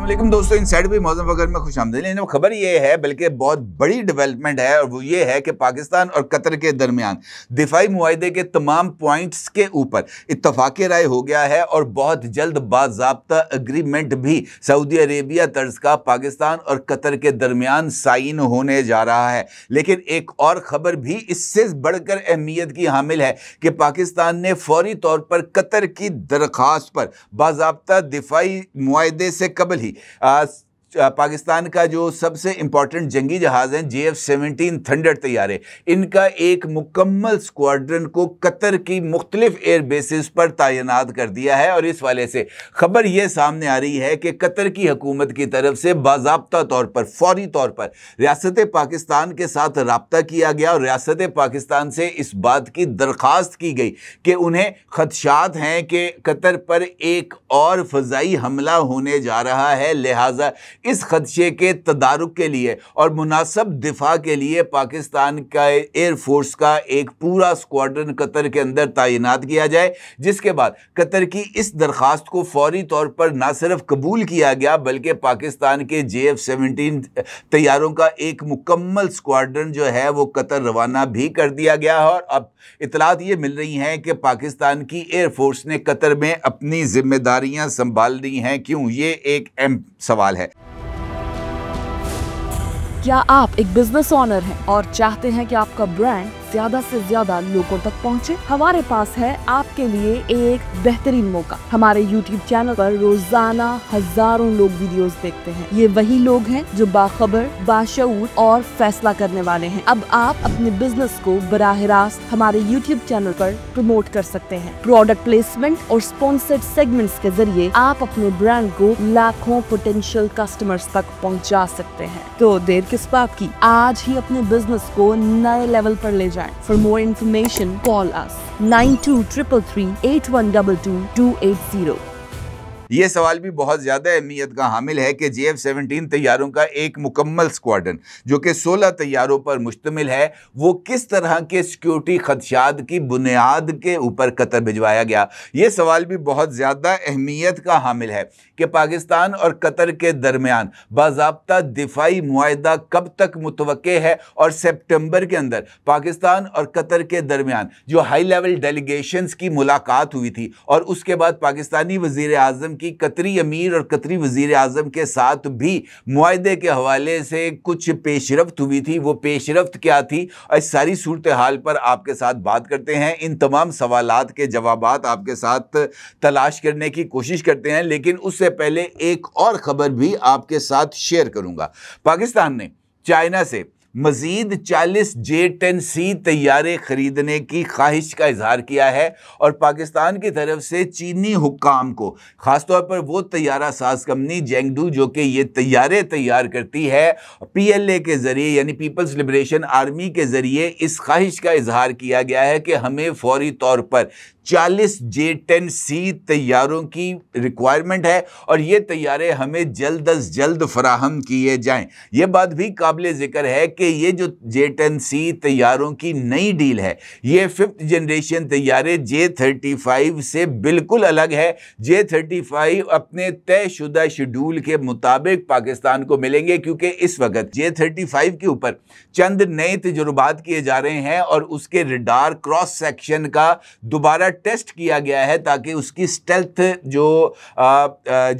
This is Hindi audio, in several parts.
अस्सलाम दोस्तों, इनसाइड भी मौसम वगैरह में खुशामदीद। लेकिन खबर ये है, बल्कि बहुत बड़ी डेवलपमेंट है, और वो ये है कि पाकिस्तान और कतर के दरमियान दिफाई मुआहदे के तमाम पॉइंट्स के ऊपर इत्तफाक़ी राय हो गया है और बहुत जल्द बाज़ाब्ता एग्रीमेंट भी सऊदी अरेबिया तर्ज का पाकिस्तान और कतर के दरमियान साइन होने जा रहा है। लेकिन एक और ख़बर भी इससे बढ़कर अहमियत की हामिल है कि पाकिस्तान ने फौरी तौर पर कतर की दरख्वास्त पर बाज़ाब्ता दिफाई मुआहदे से कबल ही पाकिस्तान का जो सबसे इंपॉर्टेंट जंगी जहाज हैं JF-17 थंडर तैयारे, इनका एक मुकम्मल स्क्वाड्रन को कतर की मुख्तलिफ एयर बेसिस पर तैनात कर दिया है। और इस वाले से खबर यह सामने आ रही है कि कतर की हुकूमत की तरफ से बाज़ाब्ता तौर पर फौरी तौर पर रियासत पाकिस्तान के साथ रब्ता किया गया और रियासत पाकिस्तान से इस बात की दरख्वास्त की गई कि उन्हें खदशात हैं कि कतर पर एक और फ़ज़ाई हमला होने जा रहा है, लिहाजा इस खदशे के तदारुक के लिए और मुनासिब दिफा के लिए पाकिस्तान का एयरफोर्स का एक पूरा स्क्वाड्रन कतर के अंदर तैनात किया जाए। जिसके बाद कतर की इस दरख्वास्त को फौरी तौर पर न सिर्फ कबूल किया गया, बल्कि पाकिस्तान के JF-17 तैयारों का एक मुकम्मल स्क्वाड्रन जो है वो कतर रवाना भी कर दिया गया है। और अब इतलात ये मिल रही हैं कि पाकिस्तान की एयरफोर्स ने कतर में अपनी जिम्मेदारियां संभाल ली हैं। क्यों? ये एक अहम सवाल है। क्या आप एक बिजनेस ओनर हैं और चाहते हैं कि आपका ब्रांड ज्यादा से ज्यादा लोगों तक पहुंचे? हमारे पास है आपके लिए एक बेहतरीन मौका। हमारे YouTube चैनल पर रोजाना हजारों लोग वीडियोस देखते हैं। ये वही लोग हैं जो बाखबर, बाशऊर और फैसला करने वाले हैं। अब आप अपने बिजनेस को बराह रास्त हमारे YouTube चैनल पर प्रमोट कर सकते हैं। प्रोडक्ट प्लेसमेंट और स्पॉन्सर्ड सेगमेंट्स के जरिए आप अपने ब्रांड को लाखों पोटेंशियल कस्टमर्स तक पहुँचा सकते हैं। तो देर किस बात की, आज ही अपने बिजनेस को नए लेवल पर ले जाएं। For more information, call us 9233 8122 280। ये सवाल भी बहुत ज़्यादा अहमियत का हामिल है कि JF-17 तैयारों का एक मुकम्मल स्क्वाड्रन जो कि 16 तैयारों पर मुश्तमिल है, वो किस तरह के सिक्योरिटी खदशात की बुनियाद के ऊपर कतर भिजवाया गया। ये सवाल भी बहुत ज़्यादा अहमियत का हामिल है कि पाकिस्तान और कतर के दरमियान बाज़ाब्ता दिफाई मुआहदा कब तक मुतवक्के है। और सितंबर के अंदर पाकिस्तान और कतर के दरमियान जो हाई लेवल डेलीगेशंस की मुलाकात हुई थी और उसके बाद पाकिस्तानी वज़ीर आज़म की कतरी अमीर और कतरी वजीर आजम के साथ भी मुआहदे के हवाले से कुछ पेशरफ्त हुई थी। वो पेशरफ्त क्या थी, इस सारी सूरत हाल पर आपके साथ बात करते हैं। इन तमाम सवालात के जवाबात आपके साथ तलाश करने की कोशिश करते हैं। लेकिन उससे पहले एक और ख़बर भी आपके साथ शेयर करूंगा। पाकिस्तान ने चाइना से मज़ीद 40 J-10C तैयारे ख़रीदने की ख्वाहिश का इजहार किया है और पाकिस्तान की तरफ से चीनी हुक्काम को, ख़ासतौर पर वो तैयारा साज कंपनी जेंगडू जो कि ये तैयारे तैयार करती है, PLA के ज़रिए यानी पीपल्स लिबरेशन आर्मी के ज़रिए इस ख्वाहिश का इजहार किया गया है कि हमें फ़ौरी तौर पर 40 J-10C तैयारों की रिक्वायरमेंट है और ये तैयारे हमें जल्द अज जल्द फराहम किए जाएं। ये बात भी काबिल ज़िक्र है कि ये जो J-10C तैयारों की नई डील है, ये 5th जनरेशन तैयारे J-35 से बिल्कुल अलग है। J-35 अपने तयशुदा शेड्यूल के मुताबिक पाकिस्तान को मिलेंगे, क्योंकि इस वक्त J-35 के ऊपर चंद नए तजुर्बात किए जा रहे हैं और उसके रडार क्रॉस सेक्शन का दोबारा टेस्ट किया गया है ताकि उसकी स्टेल्थ जो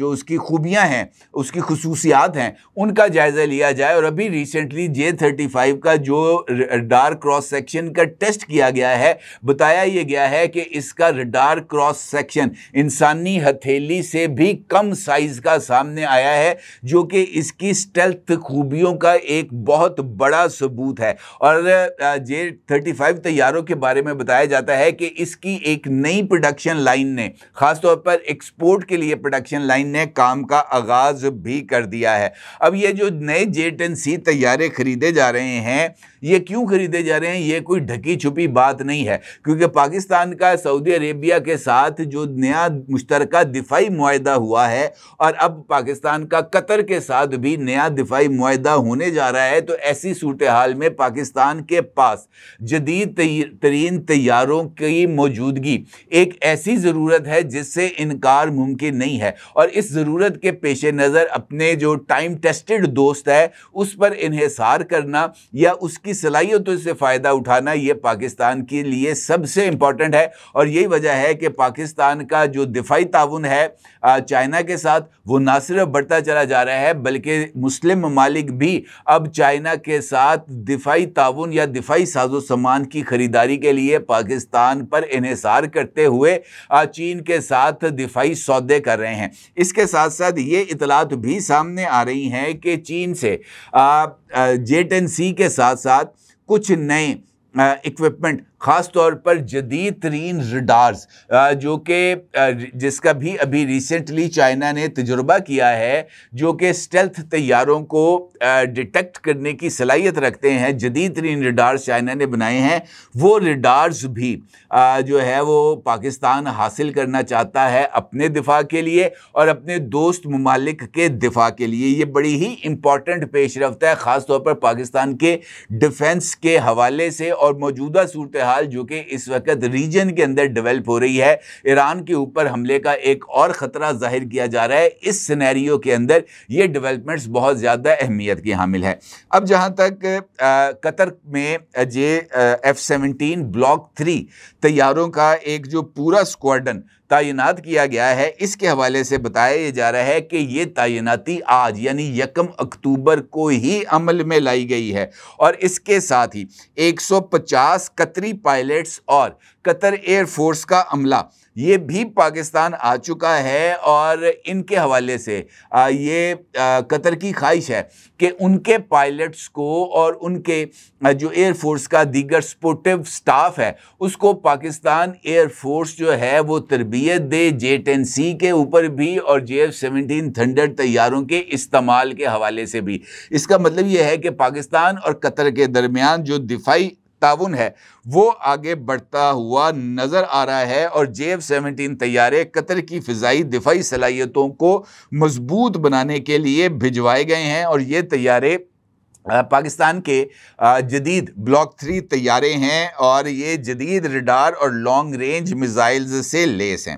उसकी खूबियां हैं, उसकी खुसूसियात हैं, उनका जायज़ा लिया जाए। और अभी रिसेंटली J-35 का जो रडार क्रॉस सेक्शन का टेस्ट किया गया है, बताया यह गया है कि इसका रडार क्रॉस सेक्शन इंसानी हथेली से भी कम साइज का सामने आया है, जो कि इसकी स्टेल्थ खूबियों का एक बहुत बड़ा सबूत है। और J-35 तैयारों के बारे में बताया जाता है कि इसकी एक नई प्रोडक्शन लाइन ने, खासतौर पर एक्सपोर्ट के लिए प्रोडक्शन लाइन ने काम का आगाज भी कर दिया है। अब ये जो नए J-10C तैयारे खरीदे जा रहे हैं, ये क्यों खरीदे जा रहे हैं? ये कोई ढकी छुपी बात नहीं है, क्योंकि पाकिस्तान का सऊदी अरेबिया के साथ जो नया मुश्तरका दिफाई मुआहदा हुआ है और अब पाकिस्तान का कतर के साथ भी नया दिफाई मुआहदा होने जा रहा है, तो ऐसी सूरत हाल में पाकिस्तान के पास जदीद तरीन तैयारों की मौजूदगी एक ऐसी ज़रूरत है जिससे इनकार मुमकिन नहीं है। और इस ज़रूरत के पेश नज़र अपने जो टाइम टेस्टेड दोस्त है उस पर इन्हिसार करना या उसकी सलाहियतों से फ़ायदा उठाना, ये पाकिस्तान के लिए सबसे इम्पॉर्टेंट है। और यही वजह है कि पाकिस्तान का जो दिफाई ताउन है चाइना के साथ, वो ना सिर्फ बढ़ता चला जा रहा है बल्कि मुस्लिम ममालिक भी अब चाइना के साथ दिफाई ताउन या दिफाई साजो सामान की खरीदारी के लिए पाकिस्तान पर इन्हिसार करते हुए चीन के साथ दिफाई सौदे कर रहे हैं। इसके साथ साथ ये इतलात भी सामने आ रही हैं कि चीन से J-10C के साथ साथ कुछ नए इक्विपमेंट, ख़ास तौर पर जदीद तरीन रडार्स जो कि जिसका भी अभी रिसेंटली चाइना ने तजुर्बा किया है, जो कि स्टेल्थ तैयारों को डिटेक्ट करने की सलाहियत रखते हैं। जदीद तरीन रडार्स चाइना ने बनाए हैं, वो रडार्स भी जो है वो पाकिस्तान हासिल करना चाहता है अपने दिफा के लिए और अपने दोस्त ममालिक के दिफा के लिए। ये बड़ी ही इम्पॉर्टेंट पेशरफ्त है, ख़ास तौर पर पाकिस्तान के डिफेंस के हवाले से और मौजूदा सूरत हाल जो कि इस वक्त रीजन के अंदर डेवलप हो रही है। ईरान के ऊपर हमले का एक और ख़तरा जाहिर किया जा रहा है। इस सिनेरियो के अंदर ये डेवलपमेंट्स बहुत ज़्यादा अहमियत की हामिल है। अब जहाँ तक कतर में F-17 ब्लॉक 3 तैयारों का एक जो पूरा स्क्वाड्रन तैनात किया गया है, इसके हवाले से बताया जा रहा है कि ये तैनाती आज यानी 1 अक्टूबर को ही अमल में लाई गई है और इसके साथ ही 150 कतरी पायलट्स और कतर एयर फोर्स का अमला ये भी पाकिस्तान आ चुका है। और इनके हवाले से ये कतर की ख्वाहिश है कि उनके पायलट्स को और उनके जो एयर फोर्स का दीगर सपोर्टिव स्टाफ है उसको पाकिस्तान एयर फोर्स जो है वो तरबियत दे, J-10C के ऊपर भी और JF-17 थंडर तैयारों के इस्तेमाल के हवाले से भी। इसका मतलब ये है कि पाकिस्तान और कतर के दरमियान जो दिफाई ताउन है वो आगे बढ़ता हुआ नजर आ रहा है और JF-17 तैयारे कतर की फ़िज़ाई दिफाई सलाहियतों को मजबूत बनाने के लिए भिजवाए गए हैं और ये तैयारे पाकिस्तान के जदीद ब्लॉक 3 तैयारे हैं और ये जदीद रडार और लॉन्ग रेंज मिसाइल्स से लेस हैं।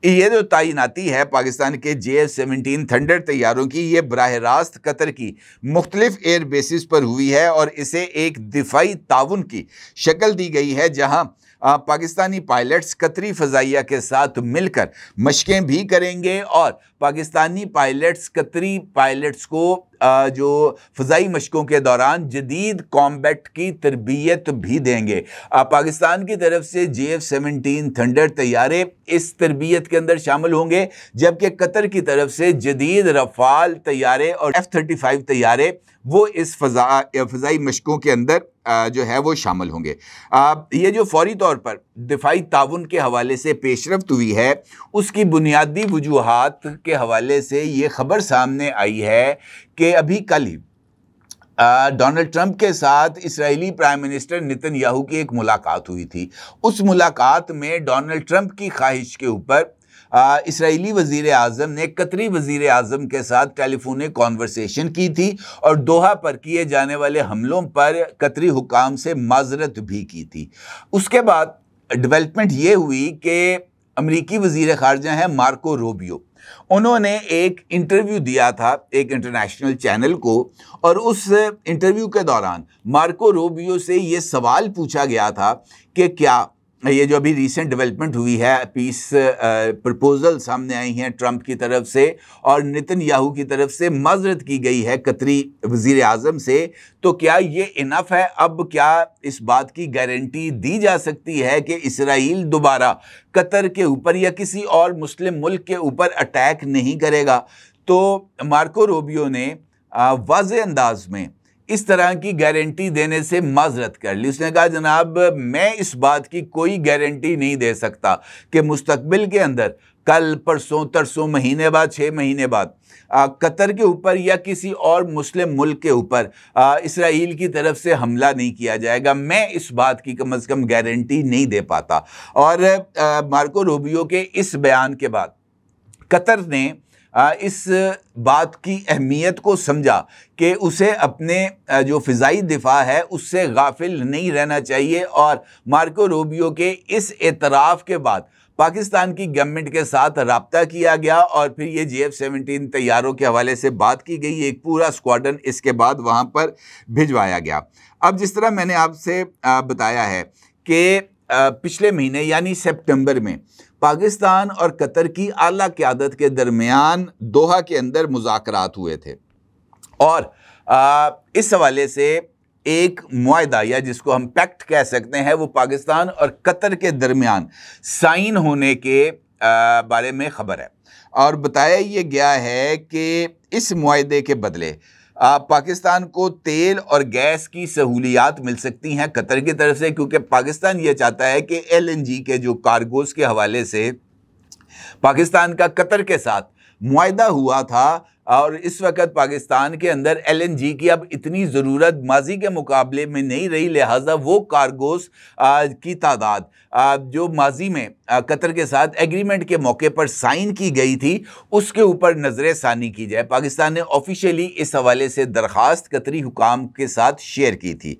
ये जो तैनाती है पाकिस्तान के JF-17 थंडर तैयारों की, ये बराह रास्त कतर की मुख्तलिफ एयर बेसिस पर हुई है और इसे एक दिफाई ताउन की शक्ल दी गई है, जहाँ पाकिस्तानी पायलट्स कतरी फ़ज़ाइया के साथ मिलकर मशकें भी करेंगे और पाकिस्तानी पायलट्स कतरी पायलट्स को जो फ़ज़ाई मशकों के दौरान जदीद कॉम्बैट की तरबियत भी देंगे। पाकिस्तान की तरफ से JF-17 थंडर तैयारे इस तरबियत के अंदर शामिल होंगे, जबकि कतर की तरफ से जदीद रफ़ाल तैयारे और F-35 तैयारे वो इस फ़ज़ाई मशकों के अंदर जो है वो शामिल होंगे। ये जो फौरी तौर पर दिफाई ताउन के हवाले से पेशरफ्त हुई है उसकी बुनियादी वजूहात के हवाले से ये खबर सामने आई है कि अभी कल ही डोनाल्ड ट्रंप के साथ इस्राएली प्राइम मिनिस्टर नेतन्याहू की एक मुलाकात हुई थी। उस मुलाकात में डोनाल्ड ट्रंप की ख्वाहिश के ऊपर इस्राएली वज़ीर आज़म ने कतरी वज़ीर आज़म के साथ टेलीफोनिक कॉन्वर्सेशन की थी और दोहा पर किए जाने वाले हमलों पर कतरी हुकाम से माज़रत भी की थी। उसके बाद डेवलपमेंट ये हुई कि अमरीकी वज़ीर ख़ारजा हैं मार्को रूबियो, उन्होंने एक इंटरव्यू दिया था एक इंटरनेशनल चैनल को और उस इंटरव्यू के दौरान मार्को रूबियो से ये सवाल पूछा गया था कि क्या ये जो अभी रिसेंट डेवलपमेंट हुई है, पीस प्रपोजल सामने आई हैं ट्रंप की तरफ से और नेतन्याहू की तरफ से माज़रत की गई है कतरी वज़ीर आज़म से, तो क्या ये इनफ है? अब क्या इस बात की गारंटी दी जा सकती है कि इसराइल दोबारा कतर के ऊपर या किसी और मुस्लिम मुल्क के ऊपर अटैक नहीं करेगा? तो मार्को रूबियो ने वाज़े अंदाज में इस तरह की गारंटी देने से माजरत कर ली। उसने कहा जनाब मैं इस बात की कोई गारंटी नहीं दे सकता कि मुस्तकबिल के अंदर कल परसों तरसों महीने बाद 6 महीने बाद कतर के ऊपर या किसी और मुस्लिम मुल्क के ऊपर इसराइल की तरफ से हमला नहीं किया जाएगा। मैं इस बात की कम से कम गारंटी नहीं दे पाता। और मार्को रूबियो के इस बयान के बाद कतर ने इस बात की अहमियत को समझा कि उसे अपने जो फ़िज़ाई दिफा है उससे गाफिल नहीं रहना चाहिए। और मार्को रूबियो के इस एतराफ़ के बाद पाकिस्तान की गवर्नमेंट के साथ राब्ता किया गया और फिर ये JF-17 तैयारों के हवाले से बात की गई। एक पूरा स्क्वाड्रन इसके बाद वहाँ पर भिजवाया गया। अब जिस तरह मैंने आपसे बताया है कि पिछले महीने यानी सितंबर में पाकिस्तान और कतर की आला क़यादत के दरमियान दोहा के अंदर मुज़ाकरात हुए थे और इस हवाले से एक मुआहदा या जिसको हम पैक्ट कह सकते हैं वो पाकिस्तान और कतर के दरमियान साइन होने के बारे में ख़बर है। और बताया ये गया है कि इस मुआहदे के बदले पाकिस्तान को तेल और गैस की सहूलियात मिल सकती हैं कतर की तरफ से, क्योंकि पाकिस्तान ये चाहता है कि LNG के जो कार्गोज़ के हवाले से पाकिस्तान का कतर के साथ मुआहदा हुआ था और इस वक्त पाकिस्तान के अंदर LNG की अब इतनी ज़रूरत माजी के मुकाबले में नहीं रही, लिहाजा वो कार्गोज़ की तादाद जो माजी में कतर के साथ एग्रीमेंट के मौके पर साइन की गई थी उसके ऊपर नज़र सानी की जाए। पाकिस्तान ने ऑफिशियली इस हवाले से दरख्वास्त कतरी हुकाम के साथ शेयर की थी।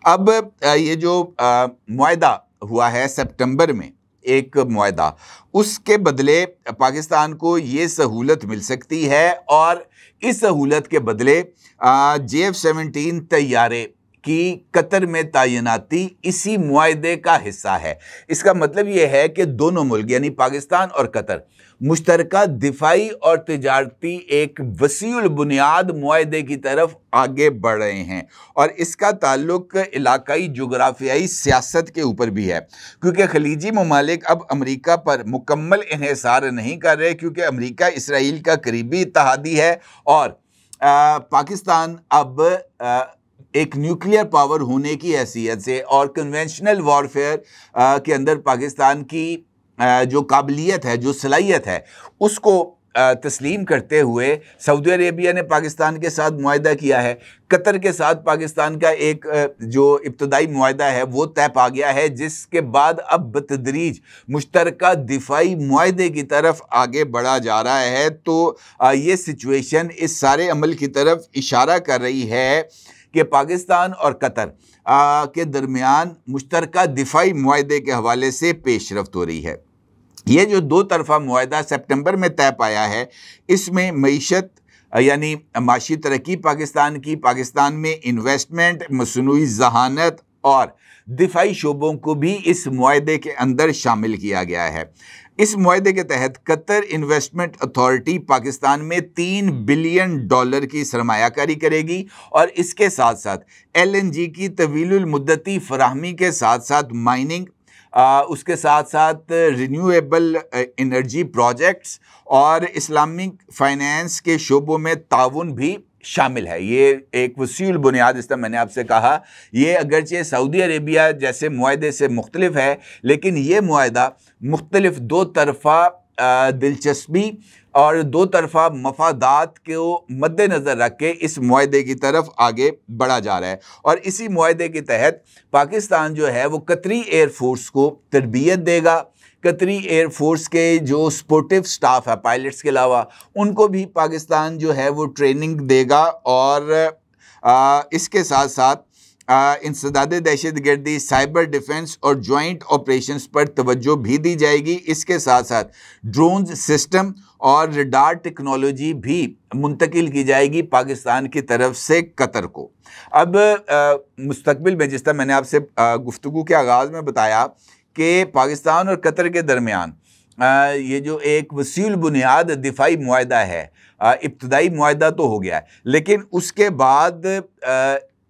अब ये जो मुआहदा हुआ है सितंबर में एक मुआहदा, उसके बदले पाकिस्तान को ये सहूलत मिल सकती है और इस सहूलत के बदले JF-17 तैयारे की कतर में तैनाती इसी मुआहदे का हिस्सा है। इसका मतलब ये है कि दोनों मुल्क यानी पाकिस्तान और कतर मुश्तरका दिफाई और तिजारती एक वसीउल बुनियाद मुआहदे की तरफ आगे बढ़ रहे हैं और इसका ताल्लुक इलाकाई जोग्राफियाई सियासत के ऊपर भी है, क्योंकि खलीजी ममालिक अब अमेरिका पर मुकम्मल इन्हिसार नहीं कर रहे, क्योंकि अमेरिका इसराइल का करीबी इत्तेहादी है और पाकिस्तान अब एक न्यूक्लियर पावर होने की हैसियत से और कन्वेंशनल वॉरफेयर के अंदर पाकिस्तान की जो काबिलियत है, जो सलाहियत है, उसको तस्लीम करते हुए सऊदी अरेबिया ने पाकिस्तान के साथ मुआहदा किया है। कतर के साथ पाकिस्तान का एक जो इब्तदाई मुआहदा है वो तय पा गया है, जिसके बाद अब बतदरीज मुश्तरका दिफाई मुआहदे की तरफ आगे बढ़ा जा रहा है। तो ये सिचुएशन इस सारे अमल की तरफ इशारा कर रही है कि पाकिस्तान और कतर के दरमियान मुश्तरका दिफाई मुआहदे के हवाले से पेशरफ्त हो रही है। ये जो दो तरफा मुआहदा सितंबर में तय पाया है, इसमें मईशत यानी माशी तरक्की पाकिस्तान में इन्वेस्टमेंट, मसनूई जहानत और दिफाई शोबों को भी इस मुआहदे के अंदर शामिल किया गया है। इस मुआहदे के तहत कतर इन्वेस्टमेंट अथॉरिटी पाकिस्तान में $3 बिलियन की सरमायाकारी करेगी और इसके साथ साथ LNG की तवीलुल मुद्दती फराहमी के साथ साथ माइनिंग, उसके साथ साथ रिन्यूएबल एनर्जी प्रोजेक्ट्स और इस्लामिक फाइनेंस के शोबों में ताउन भी शामिल है। ये एक वसीउल बुनियाद, जिस तरह मैंने आपसे कहा, ये अगरचे सऊदी अरेबिया जैसे मुआहदे से मुख्तलिफ है, लेकिन ये मुआहदा मुख्तलिफ दो तरफा दिलचस्पी और दो तरफा मफादात को मद्देनज़र रख के इस मुआहदे की तरफ आगे बढ़ा जा रहा है। और इसी मुआहदे के तहत पाकिस्तान जो है वो कतरी एयरफोर्स को तरबियत देगा। कतरी एयरफोर्स के जो स्पोर्टिव स्टाफ है पायलट्स के अलावा, उनको भी पाकिस्तान जो है वो ट्रेनिंग देगा और इसके साथ साथ इंसदादे दहशतगर्दी, साइबर डिफेंस और जॉइंट ऑपरेशंस पर तवज्जो भी दी जाएगी। इसके साथ साथ ड्रोन्स सिस्टम और रडार टेक्नोलॉजी भी मुंतकिल की जाएगी पाकिस्तान की तरफ से कतर को। अब मुस्तकबिल में, जिस तरह मैंने आपसे गुफ्तगू के आगाज़ में बताया कि पाकिस्तान और कतर के दरमियान ये जो एक वसीउल बुनियाद दिफाई मुआहदा है, इब्तदाई मुआहदा तो हो गया है, लेकिन उसके बाद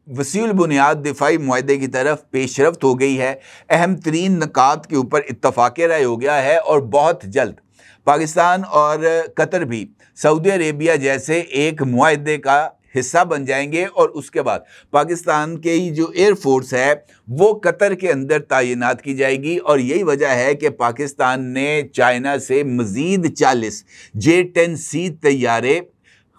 वसीउल बुनियाद दिफाई मुआहदे की तरफ पेशरफ्त हो गई है। अहम तरीन नकात के ऊपर इत्तफाक राय हो गया है और बहुत जल्द पाकिस्तान और कतर भी सऊदी अरेबिया जैसे एक मुआहदे का हिस्सा बन जाएंगे और उसके बाद पाकिस्तान के ही जो एयरफोर्स है वो कतर के अंदर तैनात की जाएगी। और यही वजह है कि पाकिस्तान ने चाइना से मज़ीद 40 J-10C तैयारे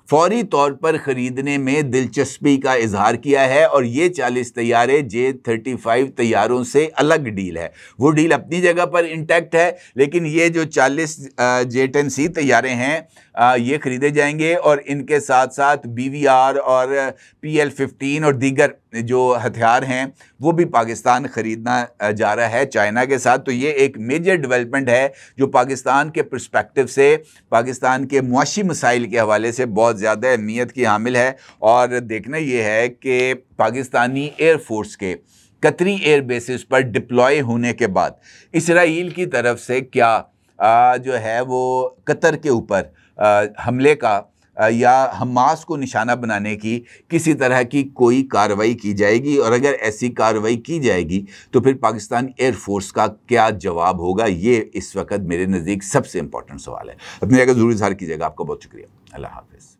फौरी तौर पर ख़रीदने में दिलचस्पी का इजहार किया है। और ये 40 तैयारे J-35 तैयारों से अलग डील है। वो डील अपनी जगह पर इंटैक्ट है, लेकिन ये जो 40 J-10C तैयारे हैं ये ख़रीदे जाएंगे और इनके साथ साथ BVR और PL-15 और दीगर जो हथियार हैं वो भी पाकिस्तान ख़रीदना जा रहा है चाइना के साथ। तो ये एक मेजर डेवलपमेंट है जो पाकिस्तान के पर्सपेक्टिव से, पाकिस्तान के मुआशी मसाइल के हवाले से बहुत ज़्यादा अहमियत की हामिल है। और देखना ये है कि पाकिस्तानी एयरफोर्स के कतरी एयर बेसिस पर डिप्लॉय होने के बाद इसराइल की तरफ से क्या जो है वो कतर के ऊपर हमले का या हमास को निशाना बनाने की किसी तरह की कोई कार्रवाई की जाएगी। और अगर ऐसी कार्रवाई की जाएगी तो फिर पाकिस्तान एयरफोर्स का क्या जवाब होगा, ये इस वक्त मेरे नज़दीक सबसे इंपॉर्टेंट सवाल है। अपनी जगह ज़रूर इज़हार कीजिएगा। आपका बहुत शुक्रिया। अल्लाह हाफ़िज़।